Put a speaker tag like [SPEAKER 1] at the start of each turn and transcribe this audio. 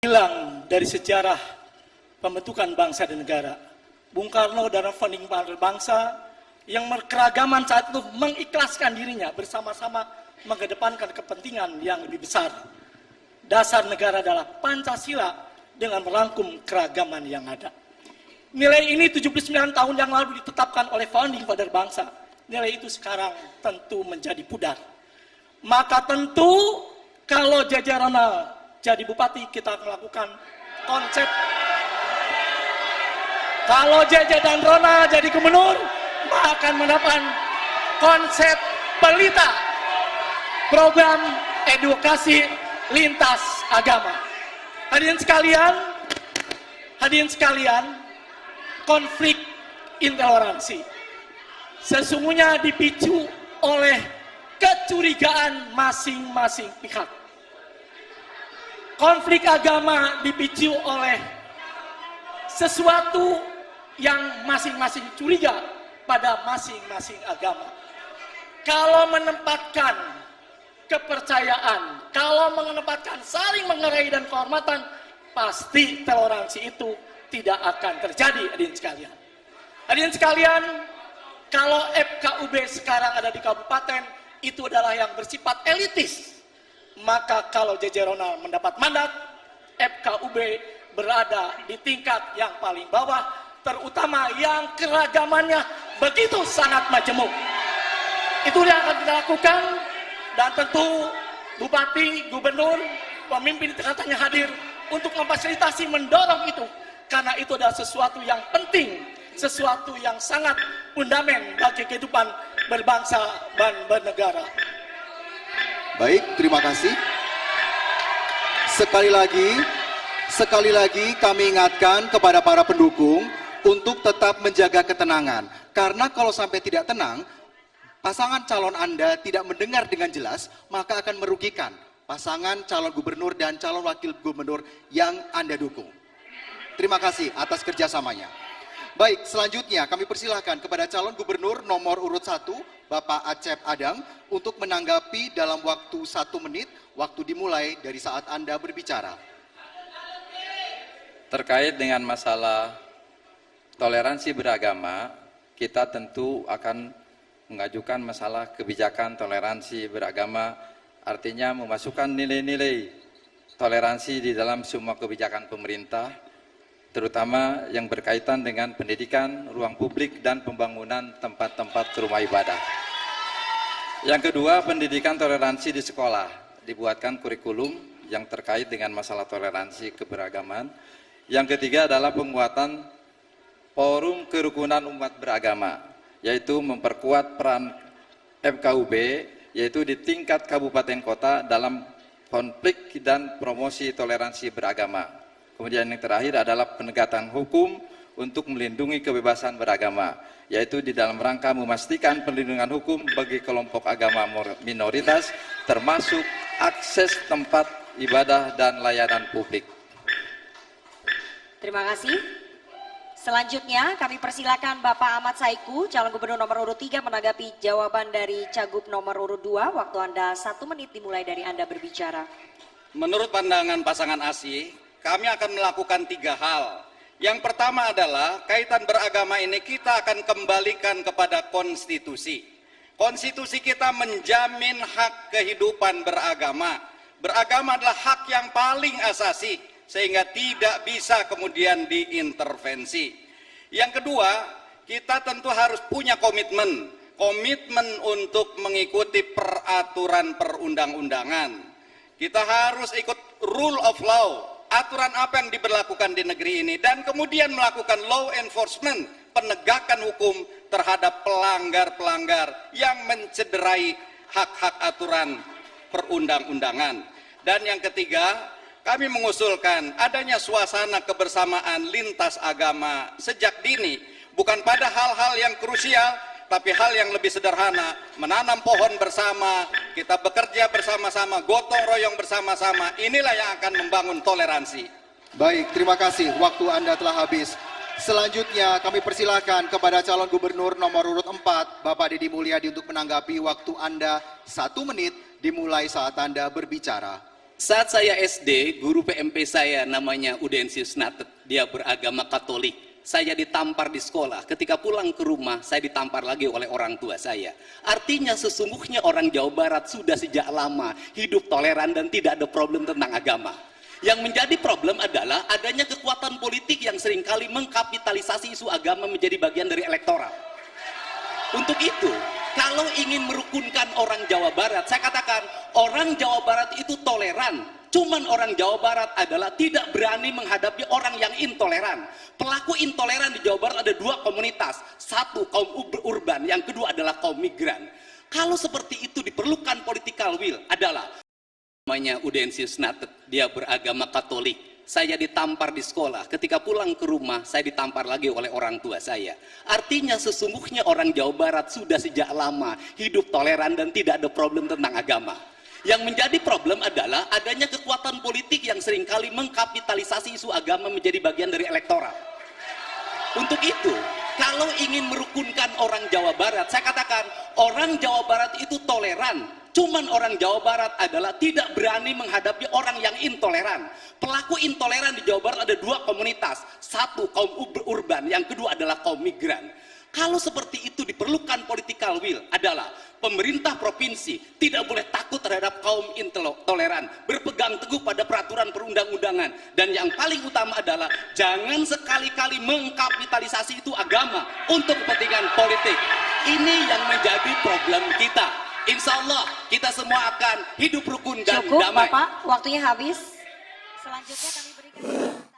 [SPEAKER 1] hilang dari sejarah pembentukan bangsa dan negara. Bung Karno dalam founding father bangsa yang keragaman saat itu mengikhlaskan dirinya bersama-sama mengedepankan kepentingan yang lebih besar. Dasar negara adalah Pancasila dengan merangkum keragaman yang ada. Nilai ini 79 tahun yang lalu ditetapkan oleh founding father bangsa. Nilai itu sekarang tentu menjadi pudar. Maka tentu kalau jajaran jadi bupati kita melakukan konsep. Kalau JJ dan Rona jadi gubernur, maka akan mendapatkan konsep pelita program edukasi lintas agama. Hadirin sekalian, konflik intoleransi sesungguhnya dipicu oleh kecurigaan masing-masing pihak. Konflik agama dipicu oleh sesuatu yang masing-masing curiga pada masing-masing agama. Kalau menempatkan kepercayaan, kalau menempatkan saling menghargai dan kehormatan, pasti toleransi itu tidak akan terjadi, hadirin sekalian. Hadirin sekalian, kalau FKUB sekarang ada di kabupaten, itu adalah yang bersifat elitis. Maka kalau JJ Ronald mendapat mandat, FKUB berada di tingkat yang paling bawah, terutama yang keragamannya begitu sangat majemuk. Itu yang akan kita lakukan, dan tentu bupati, gubernur, pemimpin tingkatannya hadir untuk memfasilitasi, mendorong itu, karena itu adalah sesuatu yang penting, sesuatu yang sangat fundamental bagi kehidupan berbangsa dan bernegara.
[SPEAKER 2] Baik, terima kasih. Sekali lagi kami ingatkan kepada para pendukung untuk tetap menjaga ketenangan. Karena kalau sampai tidak tenang, pasangan calon Anda tidak mendengar dengan jelas, maka akan merugikan pasangan calon gubernur dan calon wakil gubernur yang Anda dukung. Terima kasih atas kerjasamanya. Baik, selanjutnya kami persilahkan kepada calon gubernur nomor urut 1, Bapak Acep Adang, untuk menanggapi dalam waktu 1 menit, waktu dimulai dari saat Anda berbicara.
[SPEAKER 3] Terkait dengan masalah toleransi beragama, kita tentu akan mengajukan masalah kebijakan toleransi beragama, artinya memasukkan nilai-nilai toleransi di dalam semua kebijakan pemerintah, terutama yang berkaitan dengan pendidikan, ruang publik, dan pembangunan tempat-tempat rumah ibadah. Yang kedua, pendidikan toleransi di sekolah. Dibuatkan kurikulum yang terkait dengan masalah toleransi keberagaman. Yang ketiga adalah penguatan forum kerukunan umat beragama, yaitu memperkuat peran FKUB, yaitu di tingkat kabupaten kota dalam konflik dan promosi toleransi beragama. Kemudian yang terakhir adalah penegakan hukum untuk melindungi kebebasan beragama, yaitu di dalam rangka memastikan perlindungan hukum bagi kelompok agama minoritas, termasuk akses tempat ibadah dan layanan publik.
[SPEAKER 4] Terima kasih. Selanjutnya kami persilakan Bapak Ahmad Saiku, calon gubernur nomor urut 3, menanggapi jawaban dari Cagup nomor urut 2. Waktu Anda 1 menit dimulai dari Anda berbicara.
[SPEAKER 5] Menurut pandangan pasangan ASI, kami akan melakukan 3 hal. Yang pertama adalah kaitan beragama ini kita akan kembalikan kepada konstitusi. Konstitusi kita menjamin hak kehidupan beragama. Beragama adalah hak yang paling asasi, sehingga tidak bisa kemudian diintervensi. Yang kedua, kita tentu harus punya komitmen untuk mengikuti peraturan perundang-undangan. Kita harus ikut rule of law, aturan apa yang diberlakukan di negeri ini, dan kemudian melakukan law enforcement, penegakan hukum terhadap pelanggar-pelanggar yang mencederai hak-hak aturan perundang-undangan. Dan yang ketiga, kami mengusulkan adanya suasana kebersamaan lintas agama sejak dini, bukan pada hal-hal yang krusial, tapi hal yang lebih sederhana, menanam pohon bersama, kita bekerja bersama-sama, gotong royong bersama-sama, inilah yang akan membangun toleransi.
[SPEAKER 2] Baik, terima kasih. Waktu Anda telah habis. Selanjutnya kami persilakan kepada calon gubernur nomor urut 4, Bapak Deddy Mulyadi, untuk menanggapi. Waktu Anda 1 menit dimulai saat Anda berbicara.
[SPEAKER 6] Saat saya SD, guru PMP saya namanya Udensius Natet, dia beragama Katolik. Saya ditampar di sekolah, ketika pulang ke rumah saya ditampar lagi oleh orang tua saya. Artinya sesungguhnya orang Jawa Barat sudah sejak lama hidup toleran dan tidak ada problem tentang agama. Yang menjadi problem adalah adanya kekuatan politik yang seringkali mengkapitalisasi isu agama menjadi bagian dari elektoral. Untuk itu, kalau ingin merukunkan orang Jawa Barat, saya katakan orang Jawa Barat itu toleran. Cuman orang Jawa Barat adalah tidak berani menghadapi orang yang intoleran. Pelaku intoleran di Jawa Barat ada dua komunitas. Satu kaum urban, yang kedua adalah kaum migran. Kalau seperti itu diperlukan political will adalah namanya Udensius Natet, dia beragama Katolik. Saya ditampar di sekolah, ketika pulang ke rumah saya ditampar lagi oleh orang tua saya. Artinya sesungguhnya orang Jawa Barat sudah sejak lama hidup toleran dan tidak ada problem tentang agama. Yang menjadi problem adalah adanya kekuatan politik yang seringkali mengkapitalisasi isu agama menjadi bagian dari elektoral. Untuk itu, kalau ingin merukunkan orang Jawa Barat, saya katakan orang Jawa Barat itu toleran. Cuman orang Jawa Barat adalah tidak berani menghadapi orang yang intoleran. Pelaku intoleran di Jawa Barat ada dua komunitas. Satu kaum urban, yang kedua adalah kaum migran. Kalau seperti itu diperlukan political will adalah pemerintah provinsi tidak boleh takut terhadap kaum intoleran, berpegang teguh pada peraturan perundang-undangan, dan yang paling utama adalah jangan sekali-kali mengkapitalisasi itu agama untuk kepentingan politik. Ini yang menjadi problem kita. Insya Allah kita semua akan hidup rukun dan
[SPEAKER 4] Cukup,
[SPEAKER 6] damai.
[SPEAKER 4] Bapak, waktunya habis. Selanjutnya kami berikan